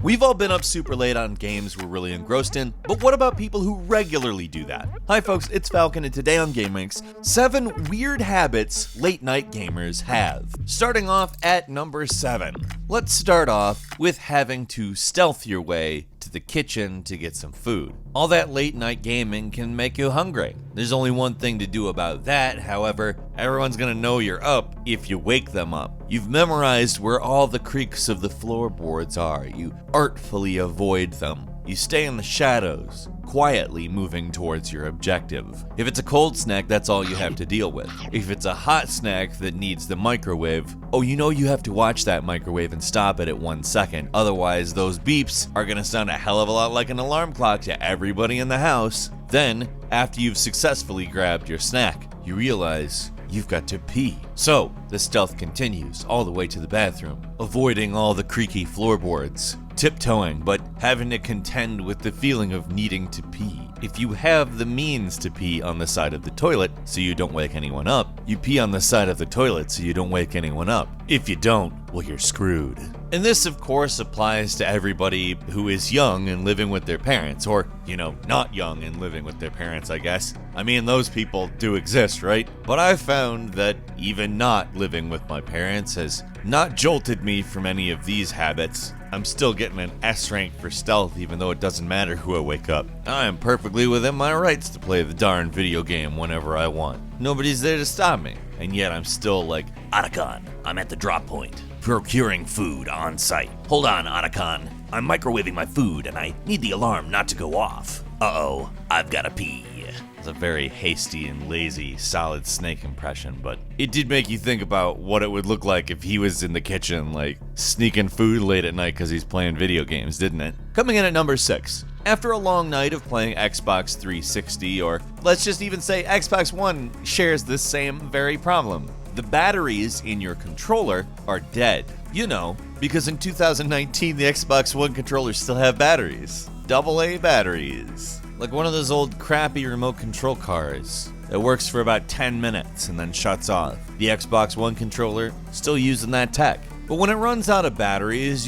We've all been up super late on games we're really engrossed in, but what about people who regularly do that? Hi folks, it's Falcon, and today on gameranx, 7 weird habits late night gamers have. Starting off at number 7. Let's start off with having to stealth your way to the kitchen to get some food. All that late night gaming can make you hungry. There's only one thing to do about that, however, everyone's gonna know you're up if you wake them up. You've memorized where all the creaks of the floorboards are. You artfully avoid them. You stay in the shadows, quietly moving towards your objective. If it's a cold snack, that's all you have to deal with. If it's a hot snack that needs the microwave, oh, you know you have to watch that microwave and stop it at 1 second. Otherwise, those beeps are gonna sound a hell of a lot like an alarm clock to everybody in the house. Then, after you've successfully grabbed your snack, you realize you've got to pee. So, the stealth continues all the way to the bathroom, avoiding all the creaky floorboards, tiptoeing, but having to contend with the feeling of needing to pee. If you have the means to pee on the side of the toilet so you don't wake anyone up, you pee on the side of the toilet so you don't wake anyone up. If you don't, well, you're screwed. And this, of course, applies to everybody who is young and living with their parents, or, not young and living with their parents, I guess. I mean, those people do exist, right? But I've found that even not living with my parents has not jolted me from any of these habits. I'm still getting an S rank for stealth even though it doesn't matter who I wake up. I am perfectly within my rights to play the darn video game whenever I want. Nobody's there to stop me, and yet I'm still like, Otacon, I'm at the drop point, procuring food on site. Hold on, Otacon, I'm microwaving my food and I need the alarm not to go off. Uh-oh, I've gotta pee. It's a very hasty and lazy Solid Snake impression, but it did make you think about what it would look like if he was in the kitchen, like, sneaking food late at night because he's playing video games, didn't it? Coming in at number 6. After a long night of playing Xbox 360, or let's just even say Xbox One shares this same very problem. The batteries in your controller are dead. Because in 2019, the Xbox One controllers still have batteries. AA batteries. Like one of those old crappy remote control cars that works for about 10 minutes and then shuts off. The Xbox One controller, still using that tech. But when it runs out of batteries,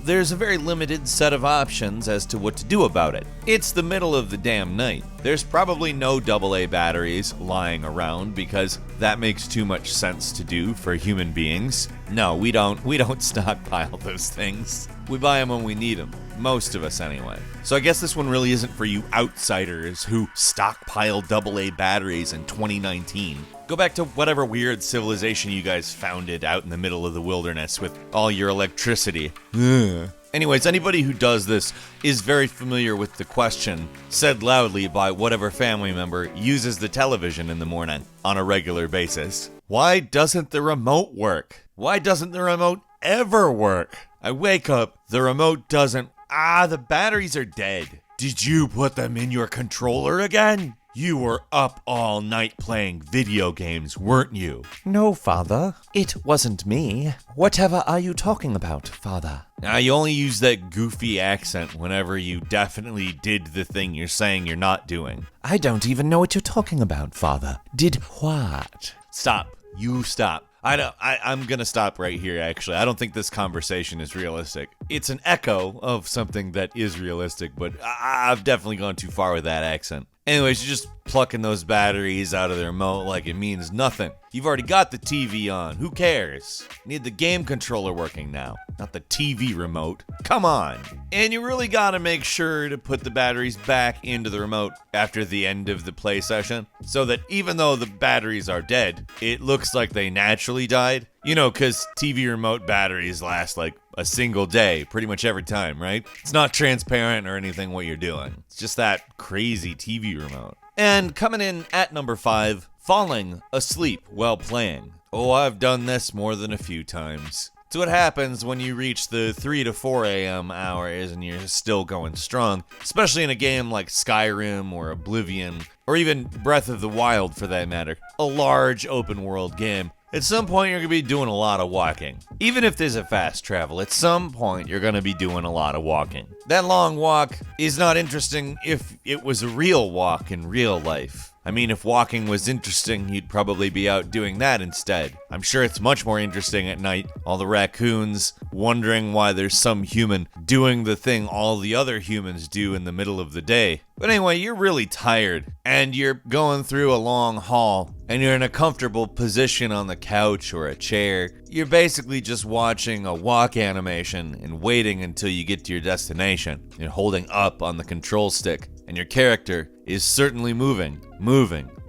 there's a very limited set of options as to what to do about it. It's the middle of the damn night. There's probably no AA batteries lying around because that makes too much sense to do for human beings. No, we don't stockpile those things. We buy them when we need them. Most of us anyway. So I guess this one really isn't for you outsiders who stockpile AA batteries in 2019. Go back to whatever weird civilization you guys founded out in the middle of the wilderness with all your electricity. Ugh. Anyways, anybody who does this is very familiar with the question said loudly by whatever family member uses the television in the morning on a regular basis. Why doesn't the remote work? Why doesn't the remote ever work? I wake up, the remote doesn't. The batteries are dead. Did you put them in your controller again? You were up all night playing video games, weren't you? No, Father. It wasn't me. Whatever are you talking about, Father? You only use that goofy accent whenever you definitely did the thing you're saying you're not doing. I don't even know what you're talking about, Father. Did what? Stop. You stop. I'm gonna stop right here, actually. I don't think this conversation is realistic. It's an echo of something that is realistic, but I've definitely gone too far with that accent. Anyways, you're just plucking those batteries out of the remote like it means nothing. You've already got the TV on. Who cares? You need the game controller working now, not the TV remote. Come on. And you really gotta make sure to put the batteries back into the remote after the end of the play session, so that even though the batteries are dead, it looks like they naturally died. Because TV remote batteries last like a single day pretty much every time, right? It's not transparent or anything what you're doing. It's just that crazy TV remote. And coming in at number 5, falling asleep while playing. Oh, I've done this more than a few times. It's what happens when you reach the 3 to 4 a.m. hours and you're still going strong, especially in a game like Skyrim or Oblivion, or even Breath of the Wild for that matter, a large open world game. At some point, you're going to be doing a lot of walking. Even if there's a fast travel, at some point, you're going to be doing a lot of walking. That long walk is not interesting if it was a real walk in real life. I mean, if walking was interesting, you'd probably be out doing that instead. I'm sure it's much more interesting at night. All the raccoons wondering why there's some human doing the thing all the other humans do in the middle of the day. But anyway, you're really tired, and you're going through a long hall, and you're in a comfortable position on the couch or a chair. You're basically just watching a walk animation and waiting until you get to your destination. You're holding up on the control stick, and your character is certainly moving,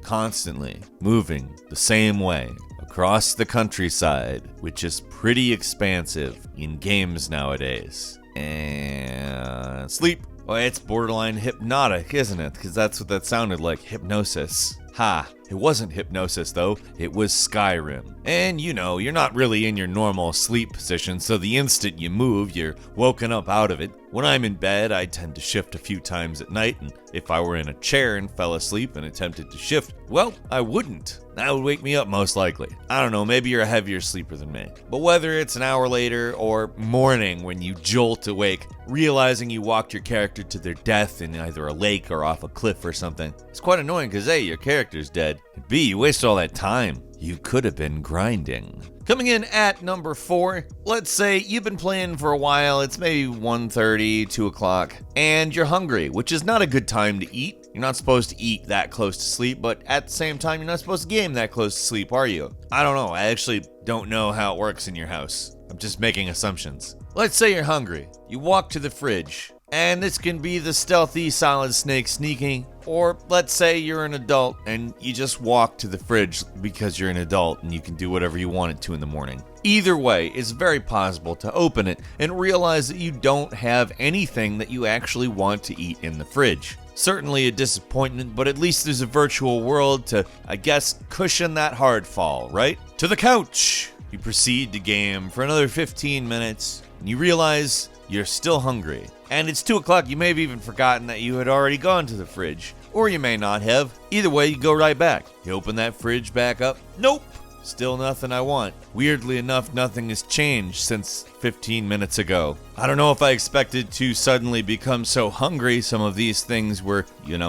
constantly moving the same way across the countryside, which is pretty expansive in games nowadays. And sleep. Well, it's borderline hypnotic, isn't it? Because that's what that sounded like, hypnosis. Ha, it wasn't hypnosis though, it was Skyrim. And you know, you're not really in your normal sleep position, so the instant you move, you're woken up out of it. When I'm in bed, I tend to shift a few times at night, and if I were in a chair and fell asleep and attempted to shift, well, I wouldn't. That would wake me up most likely. I don't know, maybe you're a heavier sleeper than me. But whether it's an hour later or morning when you jolt awake, realizing you walked your character to their death in either a lake or off a cliff or something, it's quite annoying because A, your character's dead, and B, you wasted all that time. You could have been grinding. Coming in at number 4, let's say you've been playing for a while, it's maybe 1:30, 2 o'clock, and you're hungry, which is not a good time to eat. You're not supposed to eat that close to sleep, but at the same time, you're not supposed to game that close to sleep, are you? I don't know, I actually don't know how it works in your house. I'm just making assumptions. Let's say you're hungry. You walk to the fridge, and this can be the stealthy Solid Snake sneaking, or let's say you're an adult and you just walk to the fridge because you're an adult and you can do whatever you wanted to in the morning. Either way, it's very possible to open it and realize that you don't have anything that you actually want to eat in the fridge. Certainly a disappointment, but at least there's a virtual world to, I guess, cushion that hard fall, right? To the couch! You proceed to game for another 15 minutes, and you realize you're still hungry. And it's 2 o'clock, you may have even forgotten that you had already gone to the fridge. Or you may not have. Either way, you go right back. You open that fridge back up. Nope! Still nothing I want. Weirdly enough, nothing has changed since 15 minutes ago. I don't know if I expected to suddenly become so hungry some of these things were,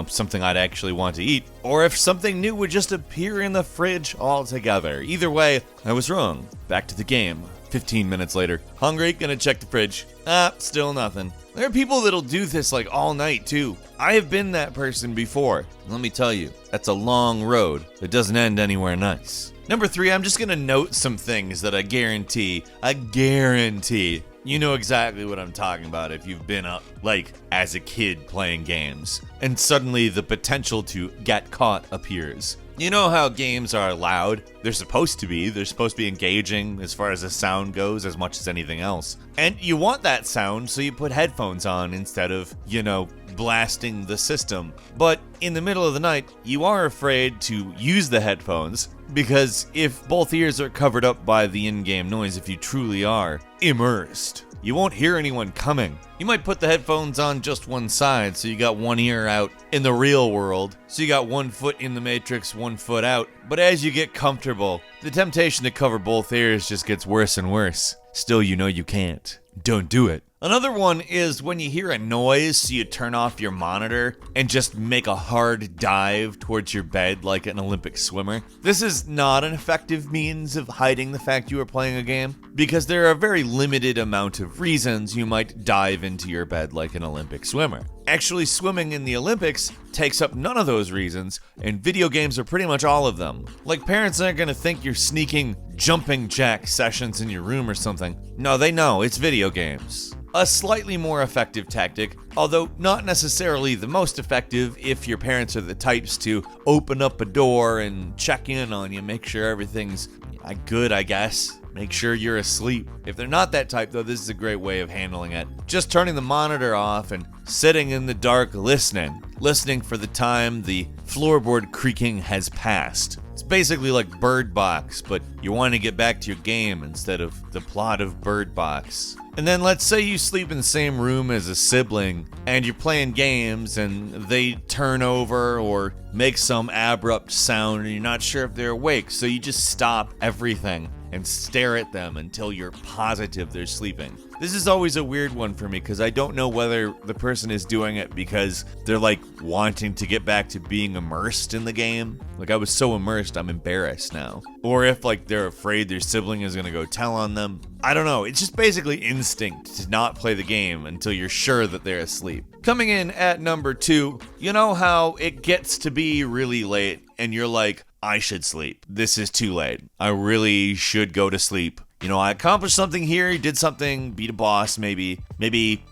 something I'd actually want to eat, or if something new would just appear in the fridge altogether. Either way, I was wrong. Back to the game. 15 minutes later. Hungry, gonna check the fridge. Still nothing. There are people that'll do this like all night too. I have been that person before. Let me tell you, that's a long road that doesn't end anywhere nice. Number 3, I'm just gonna note some things that I guarantee, you know exactly what I'm talking about if you've been up, like, as a kid playing games, and suddenly the potential to get caught appears. You know how games are loud? They're supposed to be engaging as far as the sound goes as much as anything else. And you want that sound, so you put headphones on instead of, blasting the system. But in the middle of the night, you are afraid to use the headphones, because if both ears are covered up by the in-game noise, if you truly are immersed, you won't hear anyone coming. You might put the headphones on just one side, so you got one ear out in the real world, so you got 1 foot in the Matrix, 1 foot out. But as you get comfortable, the temptation to cover both ears just gets worse and worse. Still, you know you can't. Don't do it. Another one is when you hear a noise, so you turn off your monitor and just make a hard dive towards your bed like an Olympic swimmer. This is not an effective means of hiding the fact you are playing a game, because there are a very limited amount of reasons you might dive into your bed like an Olympic swimmer. Actually, swimming in the Olympics takes up none of those reasons, and video games are pretty much all of them. Like, parents aren't gonna think you're sneaking jumping jack sessions in your room or something. No, they know, it's video games. A slightly more effective tactic, although not necessarily the most effective if your parents are the types to open up a door and check in on you, make sure everything's good, I guess. Make sure you're asleep. If they're not that type, though, this is a great way of handling it. Just turning the monitor off and sitting in the dark listening for the time the floorboard creaking has passed. It's basically like Bird Box, but you want to get back to your game instead of the plot of Bird Box. And then let's say you sleep in the same room as a sibling and you're playing games and they turn over or make some abrupt sound and you're not sure if they're awake, so you just stop everything and stare at them until you're positive they're sleeping. This is always a weird one for me because I don't know whether the person is doing it because they're like wanting to get back to being immersed in the game. Like I was so immersed, I'm embarrassed now. Or if like they're afraid their sibling is gonna go tell on them. I don't know, it's just basically instinct to not play the game until you're sure that they're asleep. Coming in at number 2, you know how it gets to be really late and you're like, I should sleep. This is too late. I really should go to sleep. You know, I accomplished something here, did something, beat a boss maybe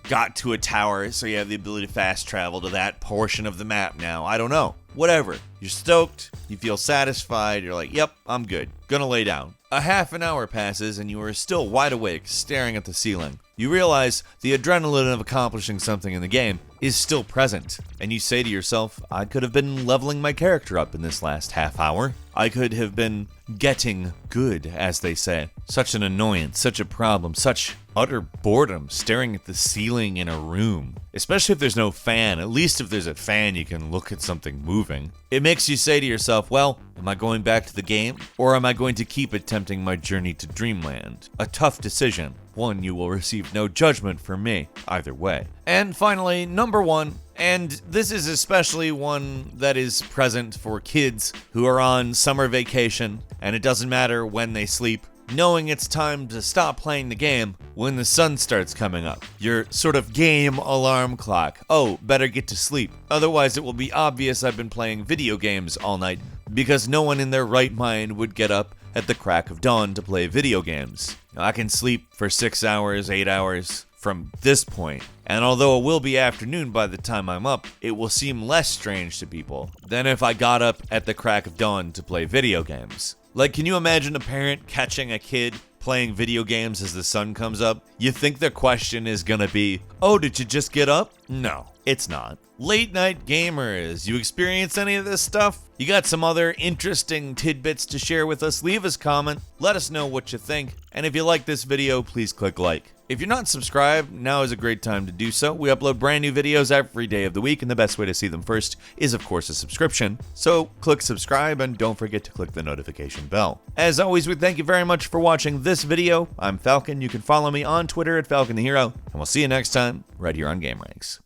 got to a tower so you have the ability to fast travel to that portion of the map now. I don't know. Whatever. You're stoked, you feel satisfied, you're like, yep, I'm good. Gonna lay down. A half an hour passes and you are still wide awake, staring at the ceiling. You realize the adrenaline of accomplishing something in the game is still present, and you say to yourself, I could have been leveling my character up in this last half hour. I could have been getting good, as they say. Such an annoyance, such a problem, such utter boredom staring at the ceiling in a room. Especially if there's no fan. At least if there's a fan, you can look at something moving. It makes you say to yourself, well, am I going back to the game, or am I going to keep attempting my journey to Dreamland? A tough decision. One you will receive no judgment from me, either way. And finally, number 1, and this is especially one that is present for kids who are on summer vacation, and it doesn't matter when they sleep, knowing it's time to stop playing the game when the sun starts coming up. Your sort of game alarm clock. Oh, better get to sleep. Otherwise it will be obvious I've been playing video games all night, because no one in their right mind would get up at the crack of dawn to play video games. Now, I can sleep for 6 hours, 8 hours from this point, and although it will be afternoon by the time I'm up, it will seem less strange to people than if I got up at the crack of dawn to play video games. Like, can you imagine a parent catching a kid playing video games as the sun comes up? You think the question is gonna be, oh, did you just get up? No, it's not. Late night gamers, you experience any of this stuff? You got some other interesting tidbits to share with us? Leave us a comment, let us know what you think, and if you like this video, please click like. If you're not subscribed, now is a great time to do so. We upload brand new videos every day of the week, and the best way to see them first is, of course, a subscription. So click subscribe, and don't forget to click the notification bell. As always, we thank you very much for watching this video. I'm Falcon. You can follow me on Twitter at Falcon the Hero, and we'll see you next time right here on gameranx.